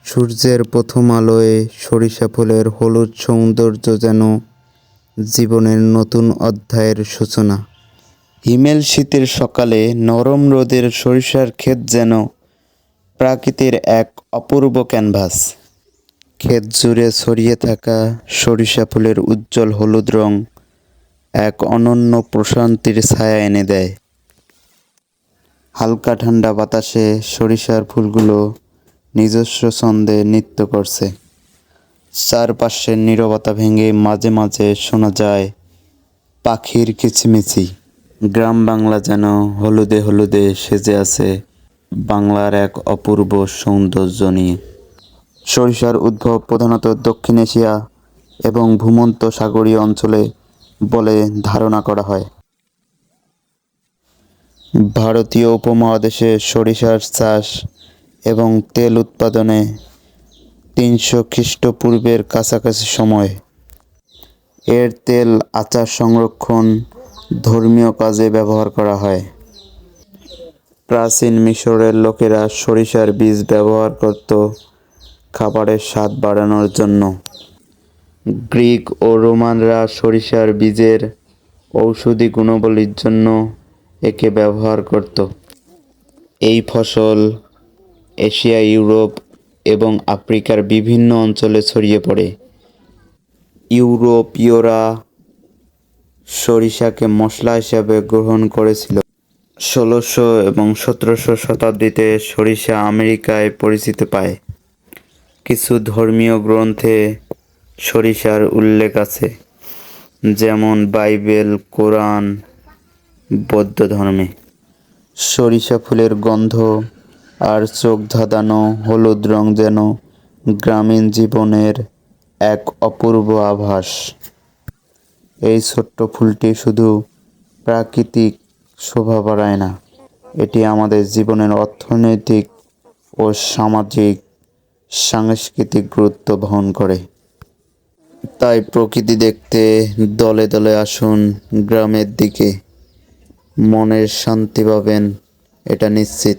সূর্যের প্রথম আলোয় সরিষা ফুলের হলুদ সৌন্দর্য যেন জীবনের নতুন অধ্যায়ের সূচনা। হিমেল শীতের সকালে নরম রোদের সরিষার ক্ষেত যেন প্রকৃতির এক অপূর্ব ক্যানভাস। ক্ষেত জুড়ে ছড়িয়ে থাকা সরিষা ফুলের উজ্জ্বল হলুদ রং এক অনন্য প্রশান্তির ছায়া এনে দেয়। হালকা ঠান্ডা বাতাসে সরিষার ফুলগুলো নিজস্ব ছন্দে নৃত্য করছে। চারপাশের নীরবতা ভেঙে মাঝে মাঝে শোনা যায় পাখির কিচিমিচি। গ্রাম বাংলা যেন হলুদে হলুদে সেজে আছে বাংলার এক অপূর্ব সৌন্দর্য নিয়ে। সরিষার উদ্ভব প্রধানত দক্ষিণ এশিয়া এবং ভূমধ্য সাগরীয় অঞ্চলে বলে ধারণা করা হয়। ভারতীয় উপমহাদেশে সরিষার চাষ এবং তেল উৎপাদনে 300 খ্রিস্টপূর্বের কাছাকাছি সময়। এর তেল আচার সংরক্ষণ, ধর্মীয় কাজে ব্যবহার করা হয়। প্রাচীন মিশরের লোকেরা সরিষার বীজ ব্যবহার করত খাবারের স্বাদ বাড়ানোর জন্য। গ্রিক ও রোমানরা সরিষার বীজের ঔষধি গুণাবলীর জন্য একে ব্যবহার করত। এই ফসল এশিয়া, ইউরোপ এবং আফ্রিকার বিভিন্ন অঞ্চলে ছড়িয়ে পড়ে। ইউরোপীয়রা সরিষাকে মশলা হিসাবে গ্রহণ করেছিল। 1600 এবং 1700 শতাব্দীতে সরিষা আমেরিকায় পরিচিতি পায়। কিছু ধর্মীয় গ্রন্থে সরিষার উল্লেখ আছে, যেমন বাইবেল, কোরআন, বৌদ্ধ ধর্মে। সরিষা ফুলের গন্ধ আর চোখ ধাঁধানো হলুদ রং যেন গ্রামীণ জীবনের এক অপূর্ব আভাস। এই ছোট্ট ফুলটি শুধু প্রাকৃতিক শোভা বাড়ায় না, এটি আমাদের জীবনের অর্থনৈতিক ও সাংস্কৃতিক গুরুত্ব বহন করে। তাই প্রকৃতি দেখতে দলে দলে আসুন গ্রামের দিকে, মনের শান্তি পাবেন এটা নিশ্চিত।